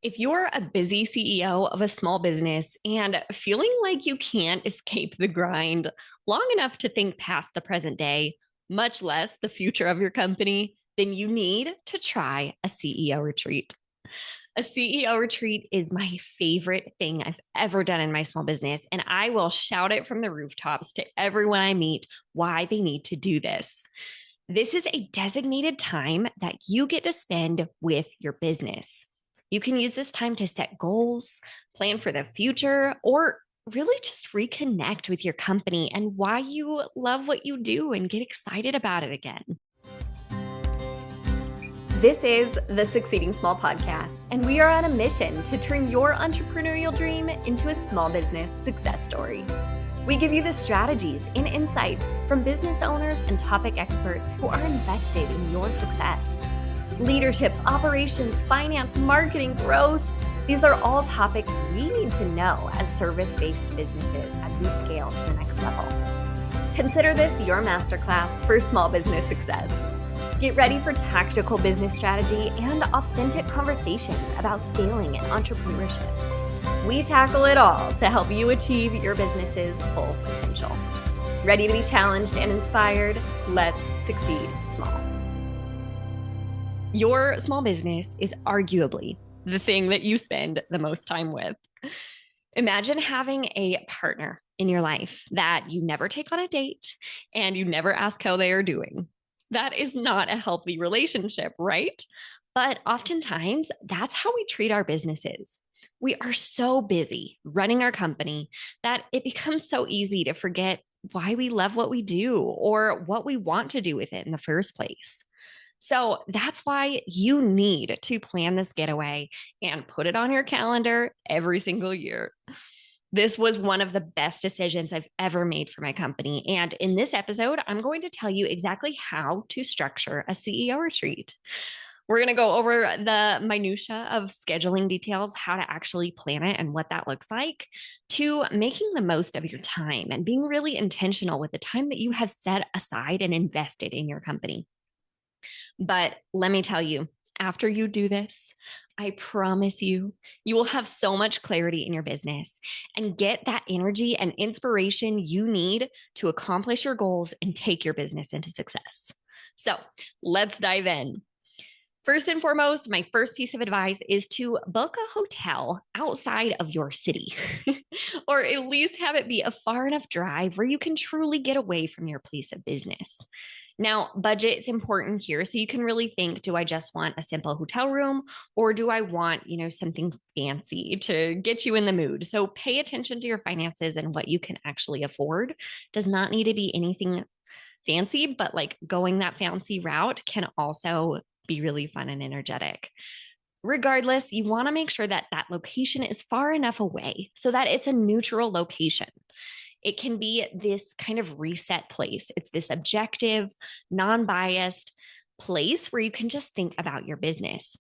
If you're a busy CEO of a small business and feeling like you can't escape the grind long enough to think past the present day, much less the future of your company, then you need to try a CEO retreat. A CEO retreat is my favorite thing I've ever done in my small business, and I will shout it from the rooftops to everyone I meet why they need to do this. This is a designated time that you get to spend with your business. You can use this time to set goals, plan for the future, or really just reconnect with your company and why you love what you do and get excited about it again. This is the Succeeding Small podcast, and we are on a mission to turn your entrepreneurial dream into a small business success story. We give you the strategies and insights from business owners and topic experts who are invested in your success. Leadership, operations, finance, marketing, growth. These are all topics we need to know as service-based businesses as we scale to the next level. Consider this your masterclass for small business success. Get ready for tactical business strategy and authentic conversations about scaling and entrepreneurship. We tackle it all to help you achieve your business's full potential. Ready to be challenged and inspired? Let's succeed small. Your small business is arguably the thing that you spend the most time with. Imagine having a partner in your life that you never take on a date and you never ask how they are doing. That is not a healthy relationship, right? But oftentimes, that's how we treat our businesses. We are so busy running our company that it becomes so easy to forget why we love what we do or what we want to do with it in the first place. So that's why you need to plan this getaway and put it on your calendar every single year. This was one of the best decisions I've ever made for my company. And in this episode, I'm going to tell you exactly how to structure a CEO retreat. We're going to go over the minutia of scheduling details, how to actually plan it and what that looks like, to making the most of your time and being really intentional with the time that you have set aside and invested in your company. But let me tell you, after you do this, I promise you, you will have so much clarity in your business and get that energy and inspiration you need to accomplish your goals and take your business into success. So let's dive in. First and foremost, my first piece of advice is to book a hotel outside of your city, or at least have it be a far enough drive where you can truly get away from your place of business. Now, budget is important here. So you can really think, do I just want a simple hotel room or do I want, something fancy to get you in the mood? So pay attention to your finances and what you can actually afford. Does not need to be anything fancy, but like going that fancy route can also be really fun and energetic. Regardless, you want to make sure that that location is far enough away so that it's a neutral location. It can be this kind of reset place. It's this objective, non biased place where you can just think about your business.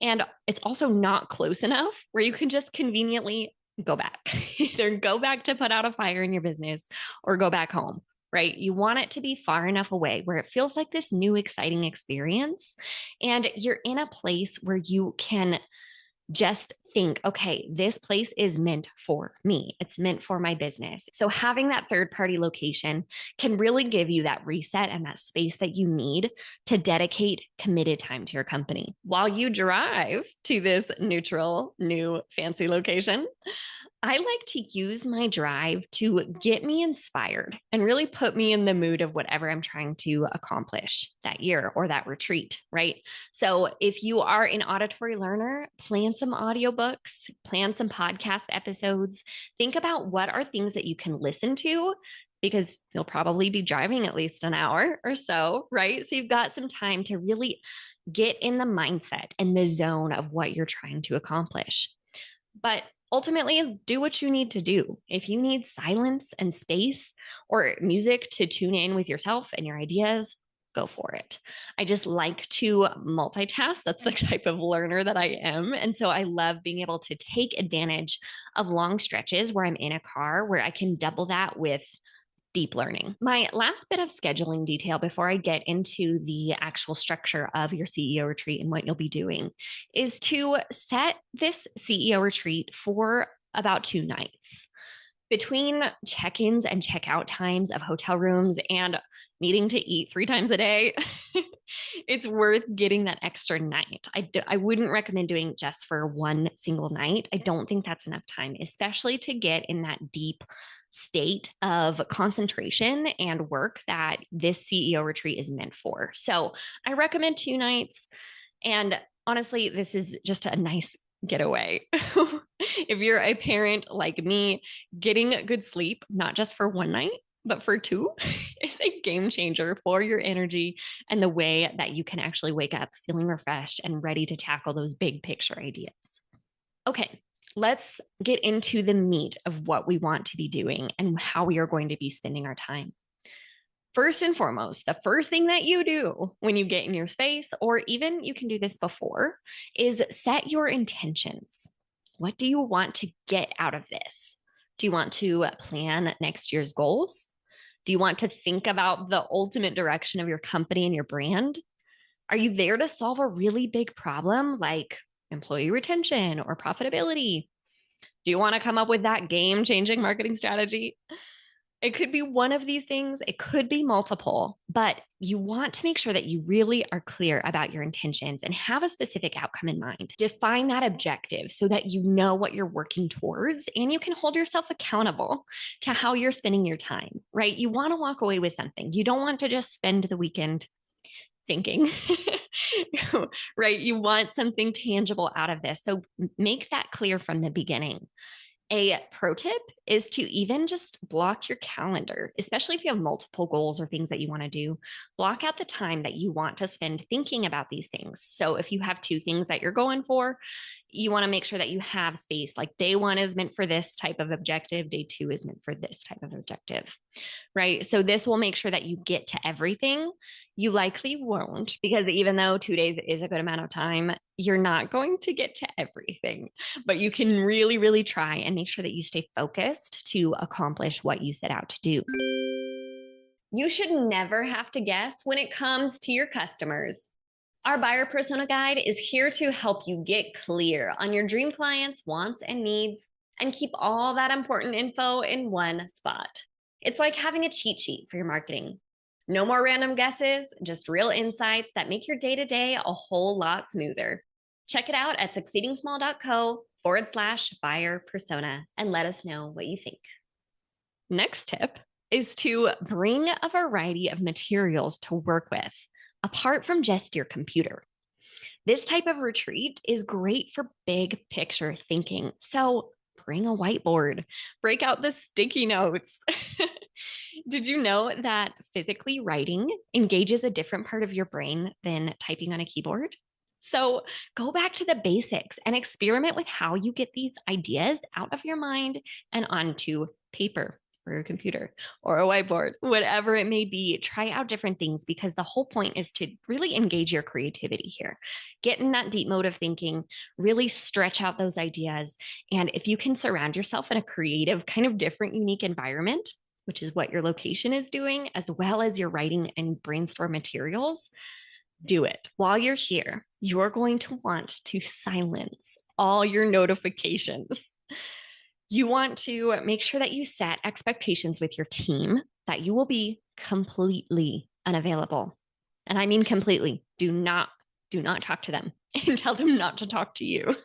And it's also not close enough where you can just conveniently go back, either go back to put out a fire in your business or go back home. Right? You want it to be far enough away where it feels like this new, exciting experience. And you're in a place where you can just think, okay, this place is meant for me. It's meant for my business. So having that third party location can really give you that reset and that space that you need to dedicate committed time to your company. While you drive to this neutral, new, fancy location, I like to use my drive to get me inspired and really put me in the mood of whatever I'm trying to accomplish that year or that retreat, right? So if you are an auditory learner, plan some audiobooks, plan some podcast episodes. Think about what are things that you can listen to because you'll probably be driving at least an hour or so, right? So you've got some time to really get in the mindset and the zone of what you're trying to accomplish. But ultimately, do what you need to do. If you need silence and space or music to tune in with yourself and your ideas, go for it. I just like to multitask. That's the type of learner that I am. And so I love being able to take advantage of long stretches where I'm in a car where I can double that with deep learning. My last bit of scheduling detail before I get into the actual structure of your CEO retreat and what you'll be doing is to set this CEO retreat for about 2 nights. Between check-ins and check-out times of hotel rooms and needing to eat 3 times a day, it's worth getting that extra night. I wouldn't recommend doing just for one single night. I don't think that's enough time, especially to get in that deep state of concentration and work that this CEO retreat is meant for. So I recommend 2 nights. And honestly, this is just a nice getaway. If you're a parent like me, getting good sleep, not just for one night, but for two, is a game changer for your energy and the way that you can actually wake up feeling refreshed and ready to tackle those big picture ideas. Okay, let's get into the meat of what we want to be doing and how we are going to be spending our time. First and foremost, the first thing that you do when you get in your space, or even you can do this before, is set your intentions. What do you want to get out of this? Do you want to plan next year's goals? Do you want to think about the ultimate direction of your company and your brand? Are you there to solve a really big problem like employee retention or profitability? Do you want to come up with that game-changing marketing strategy? It could be one of these things. It could be multiple, but you want to make sure that you really are clear about your intentions and have a specific outcome in mind. Define that objective so that you know what you're working towards and you can hold yourself accountable to how you're spending your time, right? You want to walk away with something. You don't want to just spend the weekend thinking, right? You want something tangible out of this. So make that clear from the beginning. A pro tip is to even just block your calendar, especially if you have multiple goals or things that you want to do. Block out the time that you want to spend thinking about these things. So if you have 2 things that you're going for, you want to make sure that you have space. Like day 1 is meant for this type of objective, day 2 is meant for this type of objective, right? So this will make sure that you get to everything. You likely won't, because even though 2 days is a good amount of time, you're not going to get to everything, but you can really, really try and make sure that you stay focused to accomplish what you set out to do. You should never have to guess when it comes to your customers. Our buyer persona guide is here to help you get clear on your dream clients' wants and needs and keep all that important info in one spot. It's like having a cheat sheet for your marketing. No more random guesses, just real insights that make your day-to-day a whole lot smoother. Check it out at succeedingsmall.co/buyer persona and let us know what you think. Next tip is to bring a variety of materials to work with, apart from just your computer. This type of retreat is great for big picture thinking. So bring a whiteboard, break out the sticky notes. Did you know that physically writing engages a different part of your brain than typing on a keyboard? So go back to the basics and experiment with how you get these ideas out of your mind and onto paper or your computer or a whiteboard, whatever it may be. Try out different things because the whole point is to really engage your creativity here. Get in that deep mode of thinking, really stretch out those ideas. And if you can surround yourself in a creative, kind of different, unique environment, which is what your location is doing, as well as your writing and brainstorm materials, do it. While you're here, you're going to want to silence all your notifications. You want to make sure that you set expectations with your team that you will be completely unavailable. And I mean completely. Do not talk to them and tell them not to talk to you.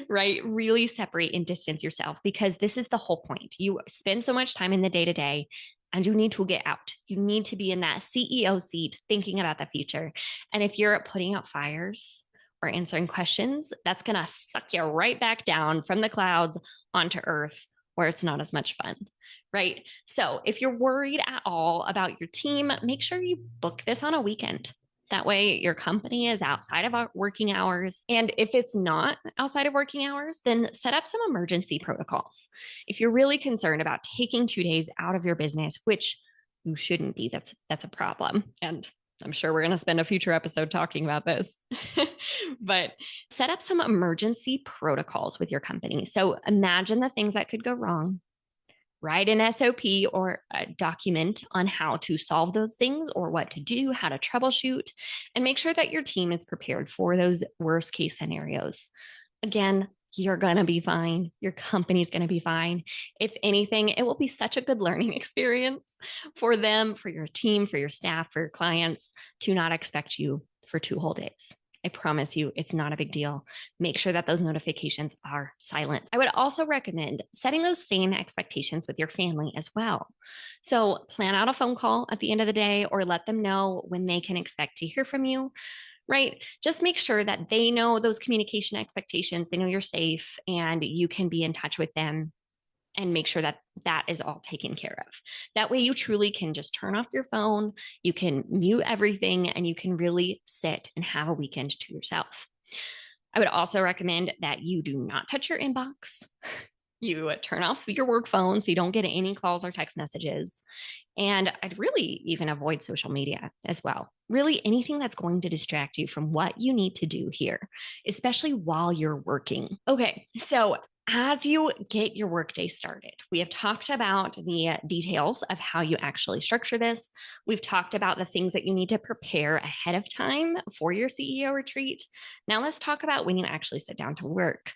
Right? Really separate and distance yourself because this is the whole point. You spend so much time in the day-to-day and you need to get out. You need to be in that CEO seat thinking about the future. And if you're putting out fires or answering questions, that's going to suck you right back down from the clouds onto earth where it's not as much fun, right? So if you're worried at all about your team, make sure you book this on a weekend. That way your company is outside of working hours. And if it's not outside of working hours, then set up some emergency protocols. If you're really concerned about taking 2 days out of your business, which you shouldn't be, that's a problem. And I'm sure we're going to spend a future episode talking about this, but set up some emergency protocols with your company. So imagine the things that could go wrong. Write an SOP or a document on how to solve those things or what to do, how to troubleshoot, and make sure that your team is prepared for those worst case scenarios. Again, you're going to be fine. Your company's going to be fine. If anything, it will be such a good learning experience for them, for your team, for your staff, for your clients to not expect you for 2 whole days. I promise you, it's not a big deal. Make sure that those notifications are silent. I would also recommend setting those same expectations with your family as well. So plan out a phone call at the end of the day or let them know when they can expect to hear from you, right? Just make sure that they know those communication expectations, they know you're safe and you can be in touch with them and make sure that that is all taken care of. That way you truly can just turn off your phone, you can mute everything, and you can really sit and have a weekend to yourself. I would also recommend that you do not touch your inbox. You turn off your work phone so you don't get any calls or text messages. And I'd really even avoid social media as well. Really, anything that's going to distract you from what you need to do here, especially while you're working. Okay, so as you get your workday started, we have talked about the details of how you actually structure this. We've talked about the things that you need to prepare ahead of time for your CEO retreat. Now let's talk about when you actually sit down to work.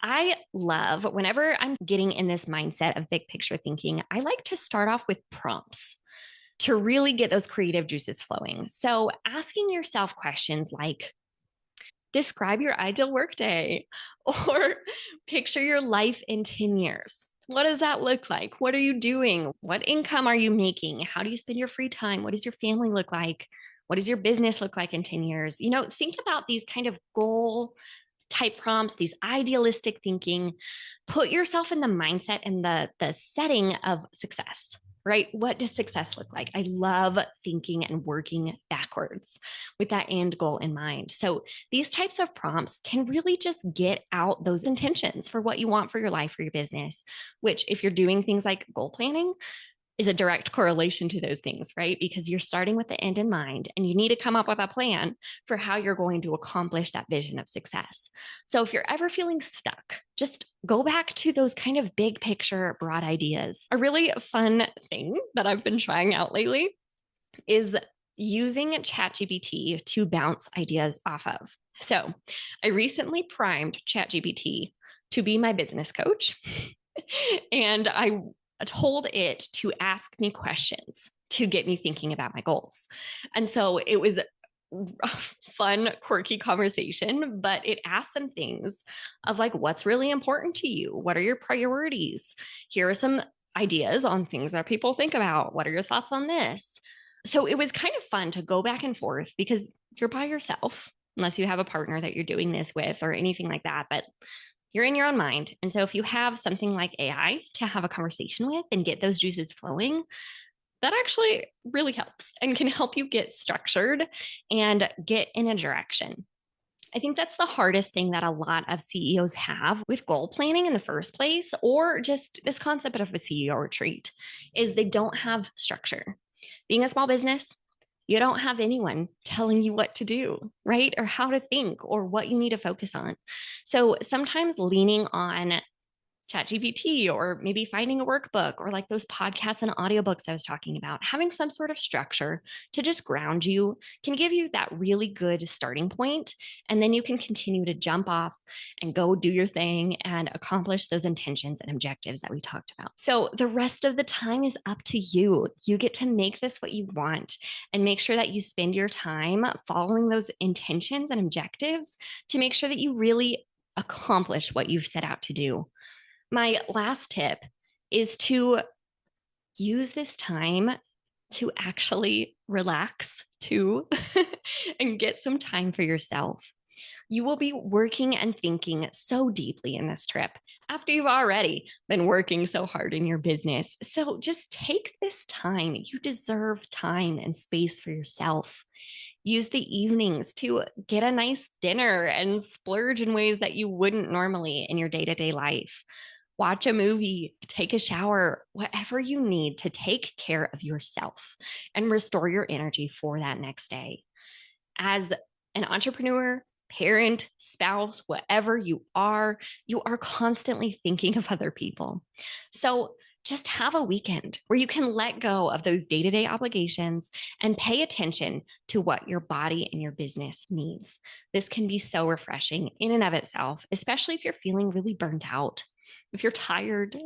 I love whenever I'm getting in this mindset of big picture thinking, I like to start off with prompts to really get those creative juices flowing. So asking yourself questions like, describe your ideal workday or picture your life in 10 years. What does that look like? What are you doing? What income are you making? How do you spend your free time? What does your family look like? What does your business look like in 10 years? Think about these kind of goal type prompts, these idealistic thinking. Put yourself in the mindset and the setting of success, right? What does success look like? I love thinking and working backwards with that end goal in mind. So these types of prompts can really just get out those intentions for what you want for your life, for your business, which if you're doing things like goal planning, is a direct correlation to those things, right? Because you're starting with the end in mind and you need to come up with a plan for how you're going to accomplish that vision of success. So if you're ever feeling stuck, just go back to those kind of big picture, broad ideas. A really fun thing that I've been trying out lately is using ChatGPT to bounce ideas off of. So I recently primed ChatGPT to be my business coach. And I told it to ask me questions to get me thinking about my goals. And so it was a fun, quirky conversation, but it asked some things of like, what's really important to you? What are your priorities? Here are some ideas on things that people think about. What are your thoughts on this? So it was kind of fun to go back and forth because you're by yourself, unless you have a partner that you're doing this with or anything like that. But you're in your own mind. And so if you have something like AI to have a conversation with and get those juices flowing, that actually really helps and can help you get structured and get in a direction. I think that's the hardest thing that a lot of CEOs have with goal planning in the first place, or just this concept of a CEO retreat, is they don't have structure. Being a small business, you don't have anyone telling you what to do, right? Or how to think or what you need to focus on. So sometimes leaning on ChatGPT or maybe finding a workbook or like those podcasts and audiobooks I was talking about, having some sort of structure to just ground you can give you that really good starting point. And then you can continue to jump off and go do your thing and accomplish those intentions and objectives that we talked about. So the rest of the time is up to you. You get to make this what you want and make sure that you spend your time following those intentions and objectives to make sure that you really accomplish what you've set out to do. My last tip is to use this time to actually relax too and get some time for yourself. You will be working and thinking so deeply in this trip after you've already been working so hard in your business. So just take this time. You deserve time and space for yourself. Use the evenings to get a nice dinner and splurge in ways that you wouldn't normally in your day-to-day life. Watch a movie, take a shower, whatever you need to take care of yourself and restore your energy for that next day. As an entrepreneur, parent, spouse, whatever you are constantly thinking of other people. So Just have a weekend where you can let go of those day-to-day obligations and pay attention to what your body and your business needs. This can be so refreshing in and of itself, especially if you're feeling really burnt out. If you're tired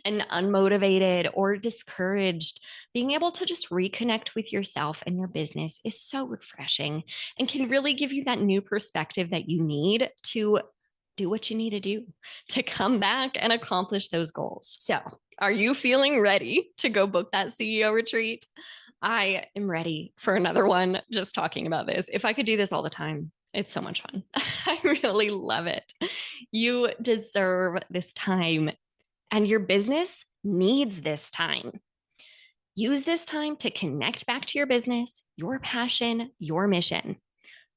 and unmotivated or discouraged, being able to just reconnect with yourself and your business is so refreshing and can really give you that new perspective that you need to do what you need to do to come back and accomplish those goals. So, are you feeling ready to go book that CEO retreat? I am ready for another one just talking about this. If I could do this all the time, it's so much fun. I really love it. You deserve this time, and your business needs this time. Use this time to connect back to your business, your passion, your mission.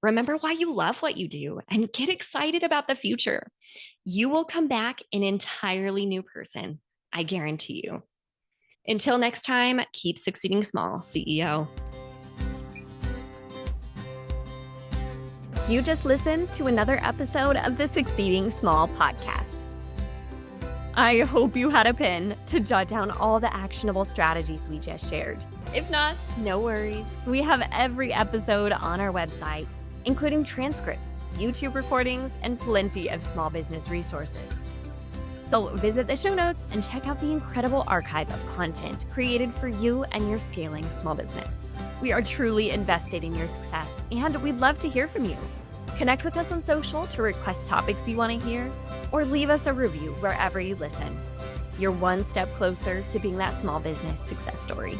Remember why you love what you do and get excited about the future. You will come back an entirely new person. I guarantee you. Until next time, keep succeeding small, CEO. You just listened to another episode of the Succeeding Small podcast. I hope you had a pen to jot down all the actionable strategies we just shared. If not, no worries. We have every episode on our website, including transcripts, YouTube recordings, and plenty of small business resources. So visit the show notes and check out the incredible archive of content created for you and your scaling small business. We are truly invested in your success, and we'd love to hear from you. Connect with us on social to request topics you want to hear, or leave us a review wherever you listen. You're one step closer to being that small business success story.